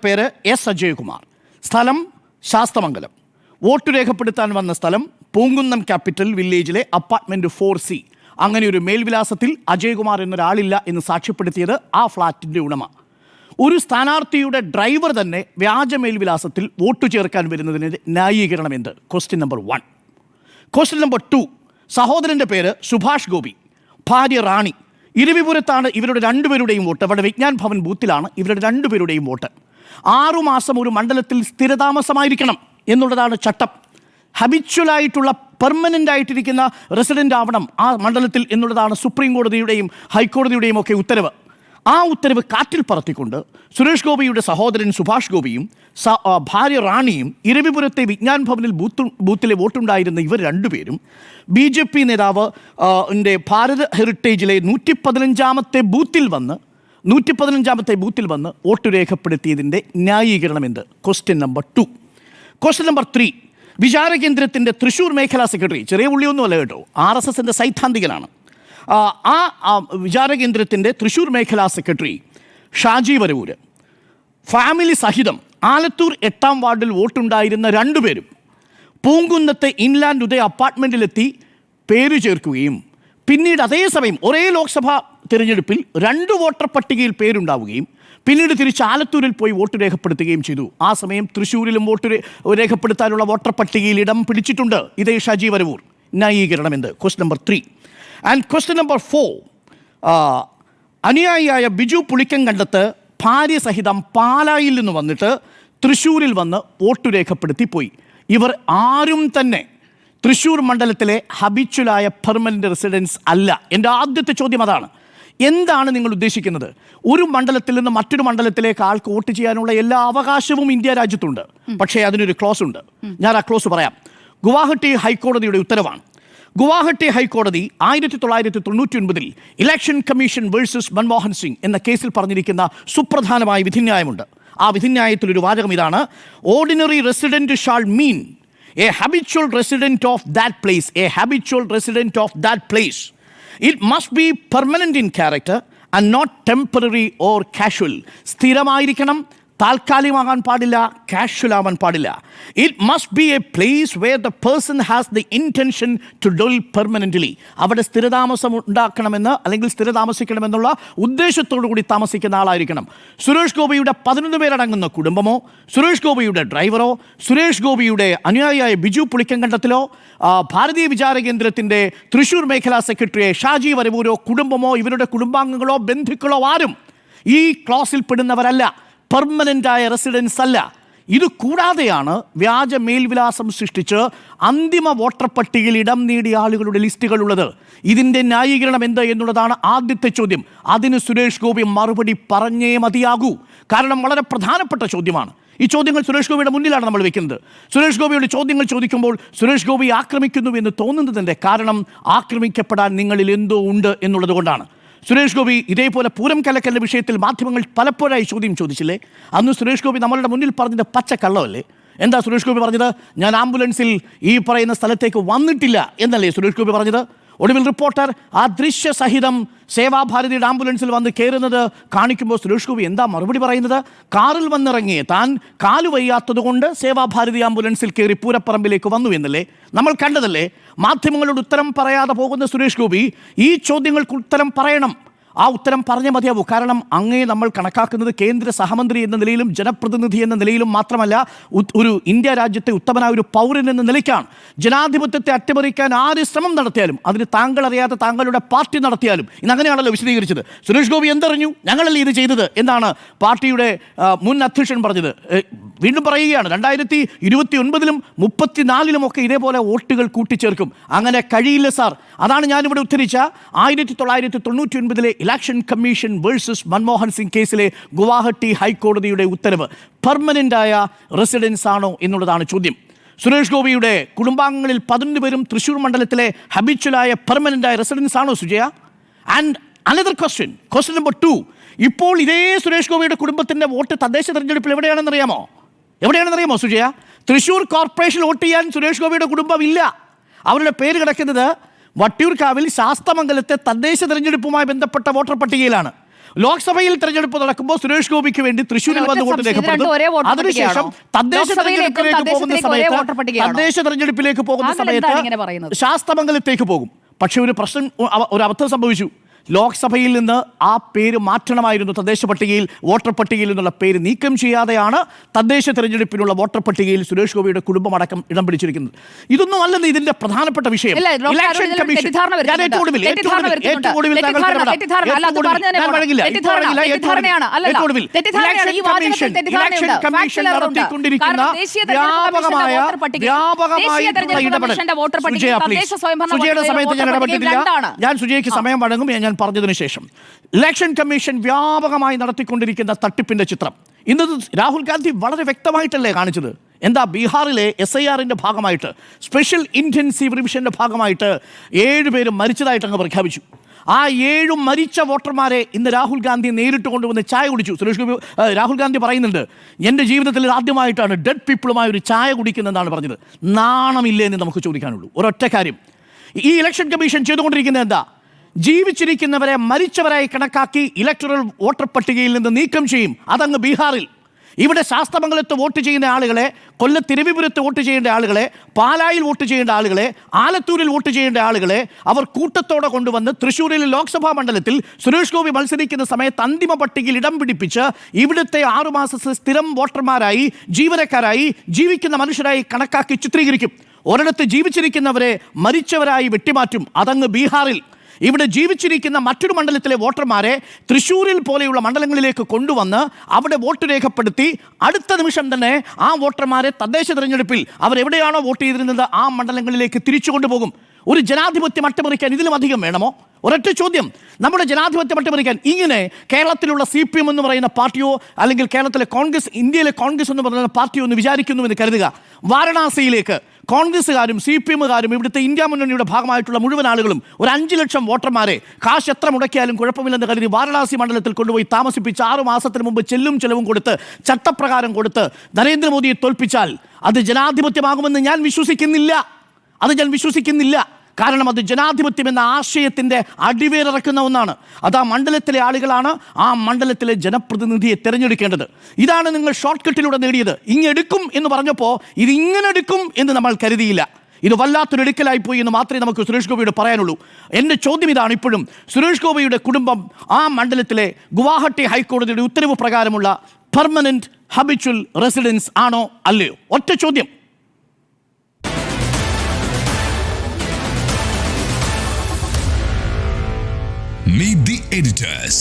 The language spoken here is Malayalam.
പേര് എസ് അജയകുമാർ, സ്ഥലം ശാസ്തമംഗലം. വോട്ട് രേഖപ്പെടുത്താൻ വന്ന സ്ഥലം പൂങ്കുന്നം ക്യാപിറ്റൽ വില്ലേജിലെ അപ്പാർട്ട്മെന്റ് 4C. അങ്ങനെ ഒരു മേൽവിലാസത്തിൽ അജയകുമാർ എന്നൊരാളില്ല എന്ന് സാക്ഷ്യപ്പെടുത്തിയത് ആ ഫ്ളാറ്റിൻ്റെ ഉടമ. ഒരു സ്ഥാനാർത്ഥിയുടെ ഡ്രൈവർ തന്നെ വ്യാജ മേൽവിലാസത്തിൽ വോട്ട് ചേർക്കാൻ വരുന്നതിന് ന്യായീകരണം എന്ത്? Question number 1. Question number 2. സഹോദരൻ്റെ പേര് സുഭാഷ് ഗോപി, ഭാര്യ റാണി. ഇരവിപുരത്താണ് ഇവരുടെ രണ്ടുപേരുടെയും വോട്ട്. അവിടെ വിജ്ഞാൻ ഭവൻ ബൂത്തിലാണ് ഇവരുടെ രണ്ടുപേരുടെയും വോട്ട്. 6 മാസം ഒരു മണ്ഡലത്തിൽ സ്ഥിരതാമസമായിരിക്കണം എന്നുള്ളതാണ് ചട്ടം. ഹബിച്വലായിട്ടുള്ള പെർമനൻ്റ് ആയിട്ടിരിക്കുന്ന റെസിഡൻ്റ് ആവണം ആ മണ്ഡലത്തിൽ എന്നുള്ളതാണ് സുപ്രീം കോടതിയുടെയും ഹൈക്കോടതിയുടെയും ഒക്കെ ഉത്തരവ്. ആ ഉത്തരവ് കാറ്റിൽ പറത്തിക്കൊണ്ട് സുരേഷ് ഗോപിയുടെ സഹോദരൻ സുഭാഷ് ഗോപിയും ഭാര്യ റാണിയും ഇരവിപുരത്തെ വിജ്ഞാൻ ഭവനിൽ ബൂത്തിലെ വോട്ടുണ്ടായിരുന്ന ഇവർ രണ്ടുപേരും BJP നേതാവ് ഭാരത് ഹെറിറ്റേജിലെ 115ാമത്തെ ബൂത്തിൽ വന്ന് വോട്ട് രേഖപ്പെടുത്തിയതിൻ്റെ ന്യായീകരണം എന്ത്? Question number 2. Question number 3. വിചാരകേന്ദ്രത്തിൻ്റെ തൃശ്ശൂർ മേഖലാ സെക്രട്ടറി, ചെറിയ പുള്ളിയൊന്നുമല്ല കേട്ടോ, RSSൻ്റെ സൈദ്ധാന്തികനാണ്. ആ വിചാരകേന്ദ്രത്തിൻ്റെ തൃശ്ശൂർ മേഖലാ സെക്രട്ടറി ഷാജി വരവൂര് ഫാമിലി സഹിതം ആലത്തൂർ 8ാം വാർഡിൽ വോട്ടുണ്ടായിരുന്ന രണ്ടുപേരും പൂങ്കുന്നത്തെ ഇൻലാൻഡ് ഉദയ അപ്പാർട്ട്മെൻറ്റിലെത്തി പേര് ചേർക്കുകയും പിന്നീട് അതേസമയം ഒരേ ലോക്സഭാ തിരഞ്ഞെടുപ്പിൽ 2 വോട്ടർ പട്ടികയിൽ പേരുണ്ടാവുകയും പിന്നീട് തിരിച്ച് ആലത്തൂരിൽ പോയി വോട്ട് രേഖപ്പെടുത്തുകയും ചെയ്തു. ആ സമയം തൃശ്ശൂരിലും വോട്ട് രേഖപ്പെടുത്താനുള്ള വോട്ടർ പട്ടികയിൽ ഇടം പിടിച്ചിട്ടുണ്ട് ഇതേ ഷാജി വരവൂർ. ന്യായീകരണം എന്ത്? Question number 3. And question number 4. അനുയായിയായ ബിജു പുളിക്കങ്കണ്ടത്ത് ഭാര്യ സഹിതം പാലായിൽ നിന്ന് വന്നിട്ട് തൃശ്ശൂരിൽ വന്ന് വോട്ട് രേഖപ്പെടുത്തി പോയി. ഇവർ ആരും തന്നെ തൃശ്ശൂർ മണ്ഡലത്തിലെ ഹബിച്വലായ പെർമനൻ്റ് റെസിഡൻസ് അല്ല. എൻ്റെ ആദ്യത്തെ ചോദ്യം അതാണ്. എന്താണ് നിങ്ങൾ ഉദ്ദേശിക്കുന്നത്? ഒരു മണ്ഡലത്തിൽ നിന്ന് മറ്റൊരു മണ്ഡലത്തിലേക്ക് ആൾക്ക് വോട്ട് ചെയ്യാനുള്ള എല്ലാ അവകാശവും ഇന്ത്യ രാജ്യത്തുണ്ട്. പക്ഷേ അതിനൊരു ക്ലോസ് ഉണ്ട്. ഞാൻ ആ ക്ലോസ് പറയാം. ഗുവാഹട്ടി ഹൈക്കോടതിയുടെ ഉത്തരവാണ്. Guwahati high court 1999 election commission versus Manmohan Singh എന്ന കേസിൽ പറഞ്ഞിരിക്കുന്ന സുപ്രധാനമായ വിധിന്യായമുണ്ട്. ആ വിധിന്യായത്തിലൊരു വാചകം ഇതാണ്: ordinary resident shall mean a habitual resident of that place. A habitual resident of that place. It must be permanent in character and not temporary or casual. സ്ഥിരമായിരിക്കണം, താൽക്കാലികമാകാൻ പാടില്ല, കാഷ്വൽ ആവാൻ പാടില്ല. It must be a place where the person has the intention to dwell permanently. അവിടെ സ്ഥിരതാമസം ഉണ്ടാക്കണമെന്ന് അല്ലെങ്കിൽ സ്ഥിരതാമസിക്കണമെന്നുള്ള ഉദ്ദേശത്തോടു കൂടി താമസിക്കുന്ന ആളായിരിക്കണം. സുരേഷ് ഗോപിയുടെ 11 പേരടങ്ങുന്ന കുടുംബമോ, സുരേഷ് ഗോപിയുടെ ഡ്രൈവറോ, സുരേഷ് ഗോപിയുടെ അനുയായിയായ ബിജു പുളിക്കങ്കണ്ടത്തിലോ, ഭാരതീയ വിചാരകേന്ദ്രത്തിൻ്റെ തൃശ്ശൂർ മേഖലാ സെക്രട്ടറിയെ ഷാജി വരവൂരോ കുടുംബമോ ഇവരുടെ കുടുംബാംഗങ്ങളോ ബന്ധുക്കളോ ആരും ഈ ക്ലോസിൽ പെടുന്നവരല്ല, പെർമനൻ്റായ റെസിഡൻസ് അല്ല. ഇത് കൂടാതെയാണ് വ്യാജ മേൽവിലാസം സൃഷ്ടിച്ച് അന്തിമ വോട്ടർ പട്ടികയിൽ ഇടം നേടിയ ആളുകളുടെ ലിസ്റ്റുകളുള്ളത്. ഇതിൻ്റെ ന്യായീകരണം എന്ത് എന്നുള്ളതാണ് ആദ്യത്തെ ചോദ്യം. അതിന് സുരേഷ് ഗോപി മറുപടി പറഞ്ഞേ മതിയാകൂ. കാരണം വളരെ പ്രധാനപ്പെട്ട ചോദ്യമാണ്. ഈ ചോദ്യങ്ങൾ സുരേഷ് ഗോപിയുടെ മുന്നിലാണ് നമ്മൾ വെക്കുന്നത്. സുരേഷ് ഗോപിയുടെ ചോദ്യങ്ങൾ ചോദിക്കുമ്പോൾ സുരേഷ് ഗോപി ആക്രമിക്കുന്നു എന്ന് തോന്നുന്നതിൻ്റെ കാരണം ആക്രമിക്കപ്പെടാൻ നിങ്ങളിൽ എന്തോ ഉണ്ട് എന്നുള്ളത് കൊണ്ടാണ്. സുരേഷ് ഗോപി ഇതേപോലെ പൂരം കലക്കലിൻ്റെ വിഷയത്തിൽ മാധ്യമങ്ങൾ പലപ്പോഴായി ചോദ്യം ചോദിച്ചില്ലേ? അന്ന് സുരേഷ് ഗോപി നമ്മളുടെ മുന്നിൽ പറഞ്ഞത് പച്ച കള്ളമല്ലേ? എന്താ സുരേഷ് ഗോപി പറഞ്ഞത്? ഞാൻ ആംബുലൻസിൽ ഈ പറയുന്ന സ്ഥലത്തേക്ക് വന്നിട്ടില്ല എന്നല്ലേ സുരേഷ് ഗോപി പറഞ്ഞത്? ഒടുവിൽ റിപ്പോർട്ടർ ആ ദൃശ്യസഹിതം സേവാഭാരതിയുടെ ആംബുലൻസിൽ വന്ന് കയറുന്നത് കാണിക്കുമ്പോൾ സുരേഷ് ഗോപി എന്താ മറുപടി പറയുന്നത്? കാറിൽ വന്നിറങ്ങിയ താൻ കാലുവയ്യാത്തത് കൊണ്ട് സേവാഭാരതി ആംബുലൻസിൽ കയറി പൂരപ്പറമ്പിലേക്ക് വന്നു എന്നല്ലേ നമ്മൾ കണ്ടതല്ലേ? മാധ്യമങ്ങളോട് ഉത്തരം പറയാതെ പോകുന്ന സുരേഷ് ഗോപി ഈ ചോദ്യങ്ങൾക്ക് ഉത്തരം പറയണം. ആ ഉത്തരം പറഞ്ഞേ മതിയാവൂ. കാരണം അങ്ങേ നമ്മൾ കണക്കാക്കുന്നത് കേന്ദ്ര സഹമന്ത്രി എന്ന നിലയിലും ജനപ്രതിനിധി എന്ന നിലയിലും മാത്രമല്ല, ഒരു ഇന്ത്യ രാജ്യത്തെ ഉത്തമനായ ഒരു പൗരൻ എന്ന നിലയ്ക്കാണ്. ജനാധിപത്യത്തെ അട്ടിമറിക്കാൻ ആര് ശ്രമം നടത്തിയാലും അതിന് താങ്കൾ അറിയാത്ത താങ്കളുടെ പാർട്ടി നടത്തിയാലും ഇന്നങ്ങനെയാണല്ലോ വിശദീകരിച്ചത്. സുരേഷ് ഗോപി എന്തറിഞ്ഞു? ഞങ്ങളല്ലേ ഇത് ചെയ്തത് എന്നാണ് പാർട്ടിയുടെ മുൻ അധ്യക്ഷൻ പറഞ്ഞത്. വീണ്ടും പറയുകയാണ്, 2029-ലും 34-ലും ഒക്കെ ഇതേപോലെ വോട്ടുകൾ കൂട്ടിച്ചേർക്കും. അങ്ങനെ കഴിയില്ല സാർ. അതാണ് ഞാനിവിടെ ഉദ്ധരിച്ച 1999-ലെ election commission versus Manmohan Singh കേസിലെ ഗുവാഹട്ടി ഹൈക്കോടതിയുടെ ഉത്തരവ്. പെർമനൻ്റായ റെസിഡൻസ് ആണോ എന്നുള്ളതാണ് ചോദ്യം. സുരേഷ് ഗോപിയുടെ കുടുംബാംഗങ്ങളിൽ 11 പേരും തൃശ്ശൂർ മണ്ഡലത്തിലെ ഹബിച്വലായ പെർമനൻ്റായ റെസിഡൻസ് ആണോ Sujaya? And another question number 2. ഇപ്പോൾ ഇതേ സുരേഷ് ഗോപിയുടെ കുടുംബത്തിൻ്റെ വോട്ട് തദ്ദേശ തെരഞ്ഞെടുപ്പിൽ എവിടെയാണെന്നറിയാമോ സുജയ? തൃശ്ശൂർ കോർപ്പറേഷൻ വോട്ട് ചെയ്യാൻ സുരേഷ് ഗോപിയുടെ കുടുംബം ഇല്ല. അവരുടെ പേര് കിടക്കുന്നത് വട്ടിയൂർക്കാവിൽ ശാസ്തമംഗലത്തെ തദ്ദേശ തെരഞ്ഞെടുപ്പുമായി ബന്ധപ്പെട്ട വോട്ടർ പട്ടികയിലാണ്. ലോക്സഭയിൽ തെരഞ്ഞെടുപ്പ് നടക്കുമ്പോൾ സുരേഷ് ഗോപിക്ക് വേണ്ടി തൃശ്ശൂരിൽ വന്ന് വോട്ട് രേഖപ്പെടുത്തും. അതിനുശേഷം തദ്ദേശ തെരഞ്ഞെടുപ്പിലേക്ക് പോകുന്ന സമയത്ത് ശാസ്തമംഗലത്തേക്ക് പോകും. പക്ഷെ ഒരു പ്രശ്നം, ഒരു അബദ്ധം സംഭവിച്ചു. ലോക്സഭയിൽ നിന്ന് ആ പേര് മാറ്റണമായിരുന്നു. തദ്ദേശ പട്ടികയിൽ, വോട്ടർ പട്ടികയിൽ നിന്നുള്ള പേര് നീക്കം ചെയ്യാതെയാണ് തദ്ദേശ തെരഞ്ഞെടുപ്പിനുള്ള വോട്ടർ പട്ടികയിൽ സുരേഷ് ഗോപിയുടെ കുടുംബമടക്കം ഇടം പിടിച്ചിരിക്കുന്നത്. ഇതൊന്നും അല്ലെന്ന് ഇതിന്റെ പ്രധാനപ്പെട്ട വിഷയം. ഇലക്ഷൻ കമ്മീഷൻ നടത്തിക്കൊണ്ടിരിക്കുന്ന വ്യാപകമായിട്ടുള്ള ഇടപെടൽ. സുജയുടെ സമയത്ത് ഞാൻ ഇടപെട്ടിട്ടില്ല. ഞാൻ സുജയ്ക്ക് സമയം വഴങ്ങും ഞാൻ പറഞ്ഞതിനു ശേഷം. ഇലക്ഷൻ കമ്മീഷൻ വ്യാപകമായി നടത്തിക്കൊണ്ടിരിക്കുന്ന തട്ടിപ്പിന്റെ ചിത്രം ഇന്ന് രാഹുൽ ഗാന്ധി വളരെ വ്യക്തമായിട്ടല്ലേ കാണിച്ചത്? എന്താ, ബീഹാറിലെ SIRന്റെ ഭാഗമായിട്ട്, സ്പെഷ്യൽ ഇന്റൻസീവ് റിവിഷന്റെ ഭാഗമായിട്ട് 7 പേര് മരിച്ചതായിട്ട് അങ്ങ് പ്രഖ്യാപിച്ചു. ആ 7 മരിച്ച വോട്ടർമാരെ ഇന്ന് രാഹുൽ ഗാന്ധി നേരിട്ട് കൊണ്ടുവന്ന് ചായ കുടിച്ചു. രാഹുൽ ഗാന്ധി പറയുന്നുണ്ട്, എൻ്റെ ജീവിതത്തിൽ ആദ്യമായിട്ടാണ് ഡെഡ് പീപ്പിളുമായി ഒരു ചായ കുടിക്കുന്നതെന്നാണ് പറഞ്ഞത്. നാണമില്ലേ എന്ന് നമുക്ക് ചോദിക്കാനുള്ളൂ. ഒരൊറ്റ കാര്യം, ഈ ഇലക്ഷൻ കമ്മീഷൻ ചെയ്തുകൊണ്ടിരിക്കുന്നത് എന്താ? ജീവിച്ചിരിക്കുന്നവരെ മരിച്ചവരായി കണക്കാക്കി ഇലക്ടറൽ വോട്ടർ പട്ടികയിൽ നിന്ന് നീക്കം ചെയ്യും. അതങ്ങ് ബീഹാറിൽ. ഇവിടെ ശാസ്തമംഗലത്ത് വോട്ട് ചെയ്യുന്ന ആളുകളെ, തിരുവിപുരത്ത് വോട്ട് ചെയ്യേണ്ട ആളുകളെ, പാലായിൽ വോട്ട് ചെയ്യേണ്ട ആളുകളെ, ആലത്തൂരിൽ വോട്ട് ചെയ്യേണ്ട ആളുകളെ അവർ കൂട്ടത്തോടെ കൊണ്ടുവന്ന് തൃശ്ശൂരിലെ ലോക്സഭാ മണ്ഡലത്തിൽ സുരേഷ് ഗോപി മത്സരിക്കുന്ന സമയത്ത് അന്തിമ പട്ടികയിൽ ഇടം പിടിപ്പിച്ച് ഇവിടുത്തെ 6 മാസത്തെ സ്ഥിരം വോട്ടർമാരായി, ജീവനക്കാരായി, ജീവിക്കുന്ന മനുഷ്യരായി കണക്കാക്കി ചിത്രീകരിക്കും. ഒരിടത്ത് ജീവിച്ചിരിക്കുന്നവരെ മരിച്ചവരായി വെട്ടിമാറ്റും. അതങ്ങ് ബീഹാറിൽ. ഇവിടെ ജീവിച്ചിരിക്കുന്ന മറ്റൊരു മണ്ഡലത്തിലെ വോട്ടർമാരെ തൃശ്ശൂരിൽ പോലെയുള്ള മണ്ഡലങ്ങളിലേക്ക് കൊണ്ടുവന്ന് അവിടെ വോട്ട് രേഖപ്പെടുത്തി അടുത്ത നിമിഷം തന്നെ ആ വോട്ടർമാരെ തദ്ദേശ തെരഞ്ഞെടുപ്പിൽ അവരെവിടെയാണോ വോട്ട് ചെയ്തിരുന്നത് ആ മണ്ഡലങ്ങളിലേക്ക് തിരിച്ചു കൊണ്ടുപോകും. ഒരു ജനാധിപത്യം അട്ടിമറിക്കാൻ ഇതിലും അധികം വേണമോ? ഒരൊറ്റ ചോദ്യം. നമ്മുടെ ജനാധിപത്യം അട്ടിമറിക്കാൻ ഇങ്ങനെ കേരളത്തിലുള്ള CPM എന്ന് പറയുന്ന പാർട്ടിയോ അല്ലെങ്കിൽ കേരളത്തിലെ കോൺഗ്രസ്, ഇന്ത്യയിലെ കോൺഗ്രസ് എന്ന് പറയുന്ന പാർട്ടിയോ എന്ന് വിചാരിക്കുന്നുവെന്ന് കരുതുക. വാരണാസിയിലേക്ക് കോൺഗ്രസ്സുകാരും CPMകാരും ഇവിടുത്തെ ഇന്ത്യ മുന്നണിയുടെ ഭാഗമായിട്ടുള്ള മുഴുവൻ ആളുകളും ഒരു 5 ലക്ഷം വോട്ടർമാരെ കാശ് എത്ര മുടക്കിയാലും കുഴപ്പമില്ലെന്ന് കരുതി വാരണാസി മണ്ഡലത്തിൽ കൊണ്ടുപോയി താമസിപ്പിച്ച് 6 മാസത്തിന് മുമ്പ് ചെല്ലും ചെലവും കൊടുത്ത് ചട്ടപ്രകാരം കൊടുത്ത് നരേന്ദ്രമോദിയെ തോൽപ്പിച്ചാൽ അത് ജനാധിപത്യമാകുമെന്ന് ഞാൻ വിശ്വസിക്കുന്നില്ല. കാരണം അത് ജനാധിപത്യം എന്ന ആശയത്തിൻ്റെ അടിവേരിറക്കുന്ന ഒന്നാണ്. അത് ആ മണ്ഡലത്തിലെ ആളുകളാണ് ആ മണ്ഡലത്തിലെ ജനപ്രതിനിധിയെ തിരഞ്ഞെടുക്കേണ്ടത്. ഇതാണ് നിങ്ങൾ ഷോർട്ട് കട്ടിലൂടെ നേടിയത്. ഇങ്ങെടുക്കും എന്ന് പറഞ്ഞപ്പോൾ ഇതിങ്ങനെ എടുക്കും എന്ന് നമ്മൾ കരുതിയില്ല. ഇത് വല്ലാത്തൊരു എടുക്കലായിപ്പോയി എന്ന് മാത്രമേ നമുക്ക് സുരേഷ് ഗോപിയോട് പറയാനുള്ളൂ. എൻ്റെ ചോദ്യം ഇതാണ് ഇപ്പോഴും. സുരേഷ് ഗോപിയുടെ കുടുംബം ആ മണ്ഡലത്തിലെ ഗുവാഹട്ടി ഹൈക്കോടതിയുടെ ഉത്തരവ് പ്രകാരമുള്ള പെർമനന്റ് ഹബിച്വൽ റെസിഡൻസ് ആണോ അല്ലയോ? ഒറ്റ ചോദ്യം. Meet the editors.